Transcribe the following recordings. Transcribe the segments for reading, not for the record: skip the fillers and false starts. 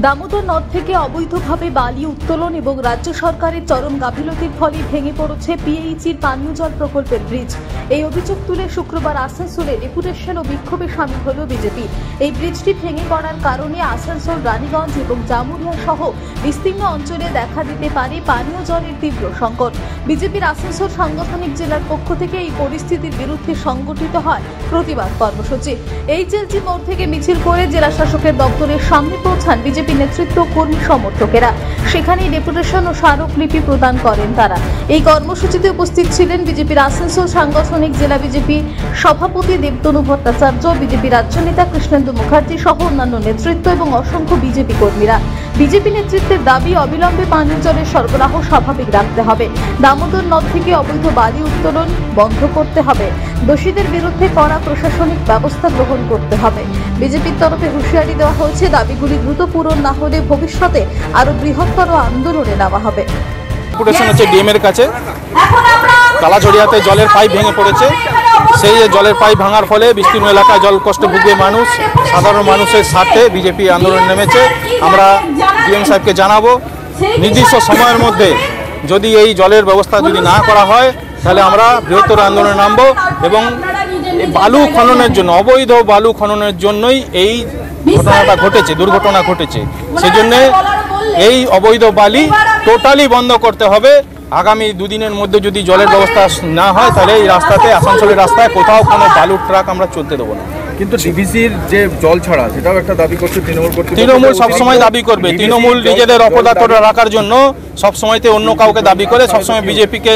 দামোদর নদ থেকে অবৈধভাবে বালি উত্তোলন এবং রাজ্য সরকারের চরম গাফিলতির ফলে ভেঙে পড়েছে পিএইচির পানীয় জল প্রকল্পের ব্রিজ। এই অভিযোগ তুলে শুক্রবার আসানসোলে ডেপুটেশন ও বিক্ষোভে সামিল হল বিজেপি। এই ব্রিজটি ভেঙে পড়ার কারণে আসানসোল, রানীগঞ্জ এবং জামুরিয়া সহ বিস্তীর্ণ অঞ্চলে দেখা দিতে পারে পানীয় জলের তীব্র সংকট। বিজেপির আসানসোল সাংগঠনিক জেলার পক্ষ থেকে এই পরিস্থিতির বিরুদ্ধে সংগঠিত হয় প্রতিবাদ কর্মসূচি। এইচএলজি মোড় থেকে মিছিল করে জেলা শাসকের দপ্তরের সামনে পৌঁছান বিজেপি নেতৃত্ব, কর্মী সমর্থকেরা। সেখানেই ডেপুটেশন ও স্মারকলিপি প্রদান করেন তারা। এই কর্মসূচিতে উপস্থিত ছিলেন বিজেপির আসানসোল সাংগঠনিক জেলা বিজেপি সভাপতি দেবতনু ভট্টাচার্য, বিজেপি রাজ্য নেতা কৃষ্ণেন্দু মুখার্জি সহ অন্যান্য নেতৃত্ব এবং অসংখ্য বিজেপি কর্মীরা। বিজেপি নেতৃত্বের দাবি, অবিলম্বে পানীয় জলের সরবরাহ স্বাভাবিক রাখতে হবে। দামোদর নদ থেকে অবৈধ বালি উত্তোলন বন্ধ করতে হবে। দোষীদের বিরুদ্ধে কড়া প্রশাসনিক ব্যবস্থা গ্রহণ করতে হবে। বিজেপির তরফে হুঁশিয়ারি দেওয়া হয়েছে, দাবিগুলি দ্রুত পূরণ না হলে ভবিষ্যতে আরো বৃহত্তর আন্দোলনে নেওয়া হবে। ডিএম এর কাছে কালাঝড়িয়াতে জলের পাইপ ভেঙে পড়েছে। সেই জলের পাইপ ভাঙার ফলে বিস্তীর্ণ এলাকায় জল কষ্টে ভুগবে মানুষ। সাধারণ মানুষের স্বার্থে বিজেপি আন্দোলন নেমেছে। আমরা ডিএম সাহেবকে জানাবো, নির্দিষ্ট সময়ের মধ্যে যদি এই জলের ব্যবস্থা যদি না করা হয় তাহলে আমরা বৃহত্তর আন্দোলনে নামবো এবং বালু খননের জন্য, অবৈধ বালু খননের জন্যই এই ঘটনাটা ঘটেছে, দুর্ঘটনা ঘটেছে। সেজন্য এই অবৈধ বালি টোটালি বন্ধ করতে হবে। আগামী দুদিনের মধ্যে যদি জলের ব্যবস্থা না হয় তাহলে এই রাস্তাতে, আসানসোলের রাস্তায় কোথাও কোনো বালুর ট্রাক আমরা চলতে দেবো না। কিন্তু ডিভিসির যে জল ছাড়া সেটাও একটা দাবি করছে তৃণমূল সবসময় দাবি করবে। তৃণমূল নিজেদের অপদার্থ রাখার জন্য সবসময়তে অন্য কাউকে দাবি করে, সবসময় বিজেপিকে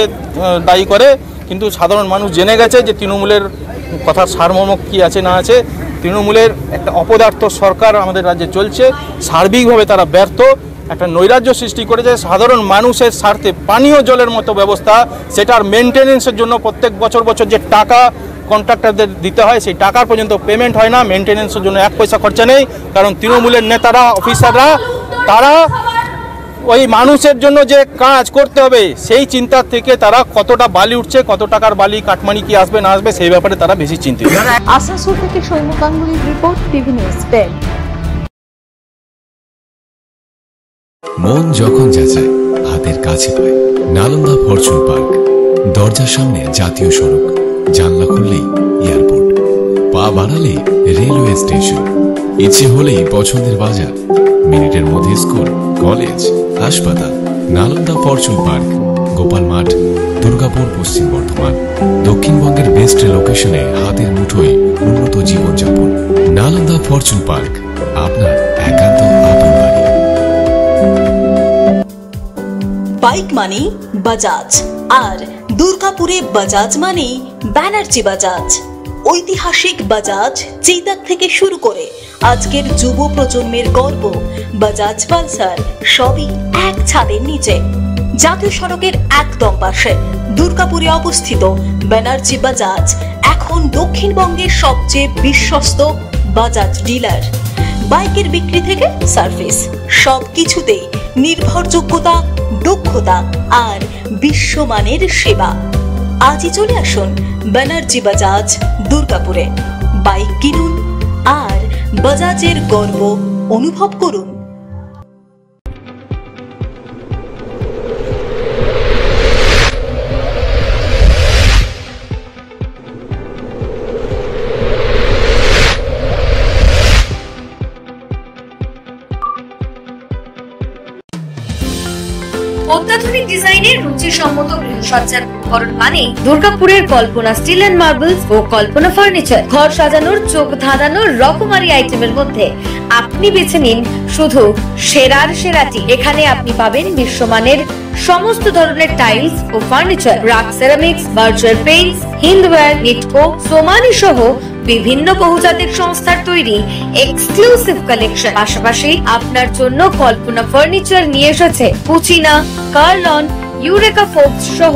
দায়ী করে। কিন্তু সাধারণ মানুষ জেনে গেছে যে তৃণমূলের কথার সারমর্ম কী আছে না আছে। তৃণমূলের একটা অপদার্থ সরকার আমাদের রাজ্যে চলছে। সার্বিকভাবে তারা ব্যর্থ, একটা নৈরাজ্য সৃষ্টি করেছে। সাধারণ মানুষের স্বার্থে পানীয় জলের মতো ব্যবস্থা, সেটার মেনটেনেন্সের জন্য প্রত্যেক বছর যে টাকা কন্ট্রাক্টরদের দিতে হয়, সেই টাকার পর্যন্ত পেমেন্ট হয় না। মেনটেনেন্সের জন্য এক পয়সা খরচা নেই, কারণ তৃণমূলের নেতারা, অফিসাররা তারা ওই মানুষের জন্য যে কাজ করতে হবে সেই চিন্তার থেকে তারা কতটা বালি উঠছে, কত টাকার বালি, কাটমানি কি আসবে না আসবে সেই ব্যাপারে তারা বেশি চিন্তিত। আসানসোল থেকে সৌম্য গাঙ্গুলির রিপোর্ট, টিভি নিউজ 10। মন যখন যাচায় হাতের কাছে পায় নালন্দা ফরচুন পার্ক। দরজার সামনে জাতীয় সড়ক, জানলা খুললেই এয়ারপোর্ট, পা বাড়ালে রেলওয়ে স্টেশন, ইচ্ছে হলেই পছন্দের বাজার, মিনিটের মধ্যে স্কুল, কলেজ, হাসপাতাল। নালন্দা ফরচুন পার্ক, গোপাল মাঠ, দুর্গাপুর, পশ্চিম বর্ধমান। দক্ষিণবঙ্গের বেস্ট লোকেশনে হাতের মুঠোয় উন্নত জীবনযাপন। নালন্দা ফরচুন পার্ক, আপনার একান্ত আপন বাড়ি। বাইক মানেই বাজাজ, আর দুর্গাপুরে বাজাজ মানেই ব্যানার্জি বাজাজ। ঐতিহাসিক বাজাজ চেতক থেকে শুরু করে আজকের যুব প্রজন্মের গর্ব বাজাজ পালসার, সবই এক ছাদের নিচে। জাতীয় সড়কের একদম পাশে দুর্গাপুরে অবস্থিত ব্যানার্জি বাজাজ এখন দক্ষিণবঙ্গের সবচেয়ে বিশ্বস্ত বাজাজ ডিলার। বাইকের বিক্রি থেকে সার্ভিস, সবকিছুতেই নির্ভরযোগ্যতা, দক্ষতা আর বিশ্বমানের সেবা। আজই চলে আসুন ব্যানার্জি বাজাজ দুর্গাপুরে। বাইক কিনুন আর বাজাজের গর্ব অনুভব করুন। অত্যাধুনিক ডিজাইনের রুচিসম্মত গৃহসজ্জার উপকরণ মানে দুর্গাপুরের কল্পনা স্টিল এন্ড মার্বেলস ও কল্পনা ফার্নিচার। ঘর সাজানোর, চোখ ধাঁধানোর রকমারি আইটেমের মধ্যে আপনি বেছে নিন শুধু সেরার সেরাটি। এখানে আপনি পাবেন বিশ্বমানের সমস্ত ধরনের টাইলস ও furniture, RAK ceramics, Berger paints, Hindware, Nitco, Somany সহ বিভিন্ন বহুজাতিক সংস্থার তৈরি এক্সক্লুসিভ কালেকশন। পাশাপাশি আপনার জন্য কল্পনা ফার্নিচার নিয়ে এসেছে পুচিনা, কার্লন, ইউরেকা ফোর্বস সহ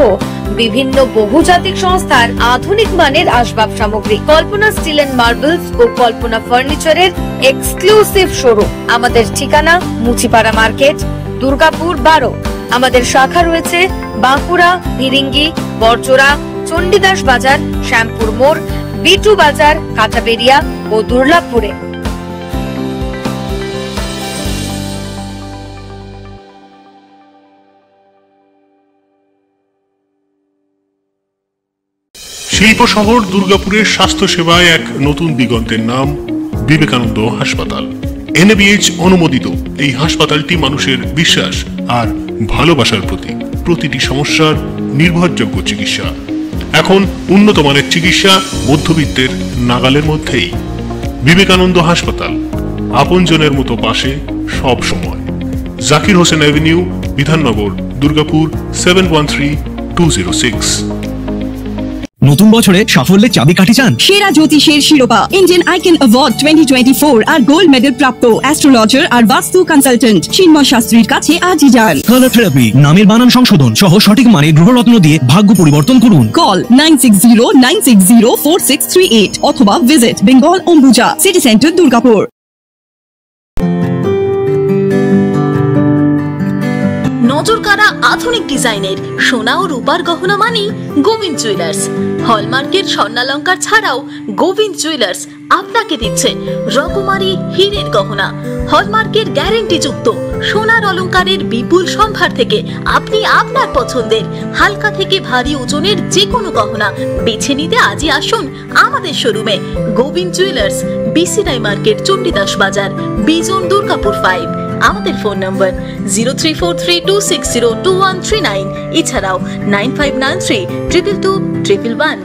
বিভিন্ন বহুজাতিক সংস্থার আধুনিক মানের আসবাব সামগ্রী। কল্পনা স্টিল এন্ড মার্বেলস ও কল্পনা ফার্নিচারের এক্সক্লুসিভ শোরুম। আমাদের ঠিকানা মুচিপাড়া মার্কেট, দুর্গাপুর 12। আমাদের শাখা রয়েছে বাঁকুড়া, ভিরিঙ্গি, বড়জোড়া, চণ্ডীদাস বাজার, শ্যামপুর মোড়, বিটু বাজার, কাঁটাবেড়িয়া ও দুর্লাভপুরে। শিল্প শহর দুর্গাপুরের স্বাস্থ্য সেবায় এক নতুন দিগন্তের নাম বিবেকানন্দ হাসপাতাল। NABH অনুমোদিত এই হাসপাতালটি মানুষের বিশ্বাস আর ভালোবাসার প্রতীক। প্রতিটি সমস্যার নির্ভরযোগ্য চিকিৎসা। এখন উন্নত মানের চিকিৎসা মধ্যবিত্তের নাগালের মধ্যেই। বিবেকানন্দ হাসপাতাল, আপনজনের মতো পাশে সব সময়। জাকির হোসেন অ্যাভিনিউ, বিধাননগর, দুর্গাপুর 713206। নতুন বছরে সাফল্যের চাবিকাঠি চান? সেরা জ্যোতিষের শিরোপা, ইন্ডিয়ান আইকন অ্যাওয়ার্ড 2024 আর গোল্ড মেডেল প্রাপ্ত অ্যাস্ট্রোলজার আর বাস্তু কনসালটেন্ট চিন্ময় শাস্ত্রীর কাছে আজই যান। কালার থেরাপি, নামের বানান সংশোধন সহ সঠিক মানের গ্রহরত্ন দিয়ে ভাগ্য পরিবর্তন করুন। কল 9609604638 অথবা visit Bengal Ambuja city centre, Durgapur. নজরকাড়া আধুনিক ডিজাইনের সোনা ও রূপার গহনা মানেই গোবিন্দ জুয়েলার্স। হলমার্কের স্বর্ণালঙ্কার ছাড়াও গোবিন্দ জুয়েলার্স আপনাকে দিচ্ছে রকমারি হীরের গহনা। হলমার্কের গ্যারেন্টি যুক্ত সোনার অলংকারের বিপুল সম্ভার থেকে আপনি আপনার পছন্দের হালকা থেকে ভারী ওজনের যে কোনো গহনা বেছে নিতে আজই আসুন আমাদের শোরুমে। Gobinda jewellers, BCI market, Chandidas বাজার, বিজন, দুর্গাপুর 5। আমাদের ফোন নম্বর 034326021139, এছাড়াও 9593222111।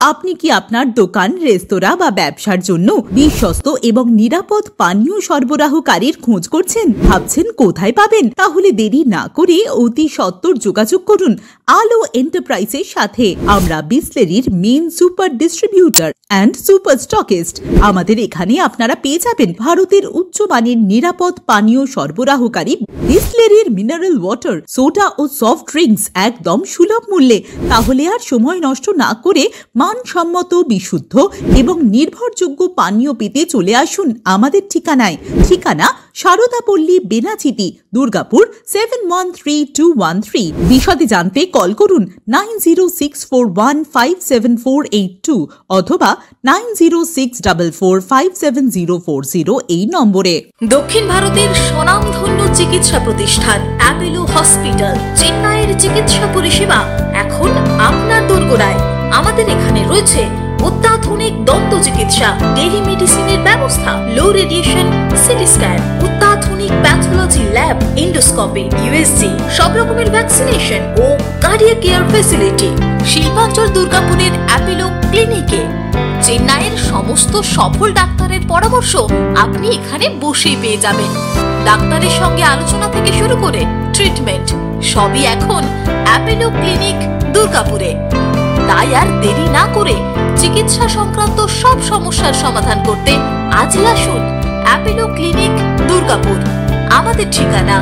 আপনি কি আপনার দোকান, রেস্তোরাঁ বা ব্যবসার জন্য বিশ্বস্ত এবং নিরাপদ পানীয় সরবরাহকারীর খোঁজ করছেন? ভাবছেন কোথায় পাবেন? তাহলে দেরি না করে অতি সত্বর যোগাযোগ করুন আলো এন্টারপ্রাইজের সাথে। আমরা বিসলেরির main super distributor and super stockist. আমাদের এখানে আপনারা পেয়ে যাবেন ভারতের উচ্চমানের নিরাপদ পানীয় সরবরাহকারী বিসলেরির মিনারেল ওয়াটার, সোডা ও সফট ড্রিঙ্কস একদম সুলভ মূল্যে। তাহলে আর সময় নষ্ট না করে মানসম্মত, বিশুদ্ধ এবং নির্ভরযোগ্য পানীয় পেতে চলে আসুন আমাদের ঠিকানায়। ঠিকানা সারদাপল্লী, বেনাচিতি, দুর্গাপুর 713213। বিশদে জানতে কল করুন 9064157482 অথবা 9064457040 এই নম্বরে। দক্ষিণ ভারতের স্বনামধন্য চিকিৎসা প্রতিষ্ঠান অ্যাপোলো হসপিটাল, চেন্নাইয়ের চিকিৎসা পরিষেবা এখন আপনার দোরগোড়ায়। আমাদের এখানে রয়েছে অত্যাধুনিক দন্ত চিকিৎসা, টেলিমেডিসিনের ব্যবস্থা, লো রেডিয়েশন সিটি স্ক্যান, অত্যাধুনিক প্যাথোলজি ল্যাব, এন্ডোস্কোপি, ইউএসজি, সব রকমের ভ্যাকসিনেশন ও কার্ডিয়াক কেয়ার ফ্যাসিলিটি। শিল্পাঞ্চল দুর্গাপুরের অ্যাপোলো ক্লিনিকে চেন্নাইয়ের সমস্ত সফল ডাক্তারের পরামর্শ আপনি এখানে বসেই পেয়ে যাবেন। ডাক্তারের সঙ্গে আলোচনা থেকে শুরু করে ট্রিটমেন্ট সবই এখন অ্যাপোলো ক্লিনিক দুর্গাপুরে। তাই আর দেরি না করে চিকিৎসা সংক্রান্ত সব সমস্যার সমাধান করতে আজই আসুন অ্যাপোলো ক্লিনিক দুর্গাপুর। আমাদের ঠিকানা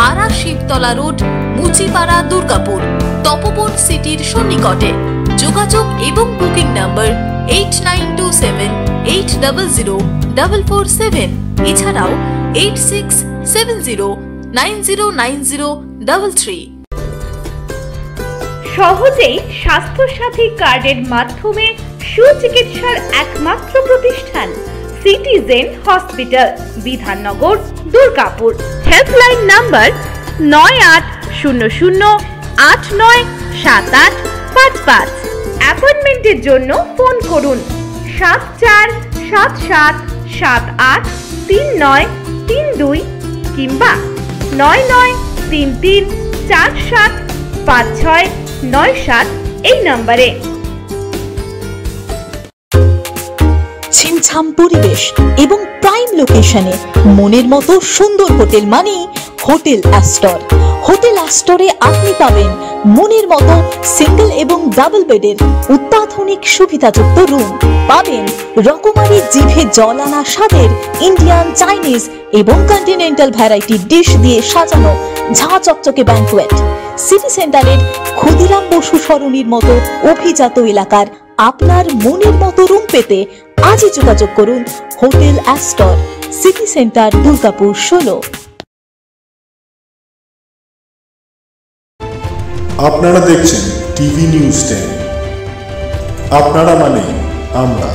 আরা শিবতলা রোড, মুচিপাড়া, দুর্গাপুর, তপবন সিটির সন্নিকটে। যোগাযোগ এবং বুকিং নাম্বার 8927800447, এছাড়াও 8670909033। সহজেই স্বাস্থ্যসাথী কার্ডের মাধ্যমে সুচিকিৎসার একমাত্র প্রতিষ্ঠান citizen hospital, Bidhannagar, Durgapur. Helpline number 9800897855। অ্যাপয়েন্টমেন্টের জন্য ফোন করুন 7477783932 কিংবা 9933475697 এই নম্বরে। ছিমছাম পরিবেশ এবং প্রাইম লোকেশনে মনের মতো সুন্দর হোটেল মানে হোটেল অ্যাস্টর। হোটেল অ্যাস্টরে আপনি পাবেন মনের মতো সিঙ্গেল এবং ডাবল বেডের অত্যাধুনিক সুবিধাযুক্ত রুম, পাবেন রকমারি জিভে জল আনা স্বাদের ইন্ডিয়ান, চাইনিজ এবং কন্টিনেন্টাল ভ্যারাইটি ডিশ দিয়ে সাজানো ঝাঁ চকচকে ব্যাংকুয়েট। সিটি সেন্টারের ক্ষুদিরাম বসু সরণির মতো অভিজাত এলাকার আপনার মনের মতো রুম পেতে আজই যোগাযোগ করুন hotel Astor, city centre, Durgapur 16। আপনারা দেখছেন টিভি নিউজ 10। আপনারা মানে আমরা।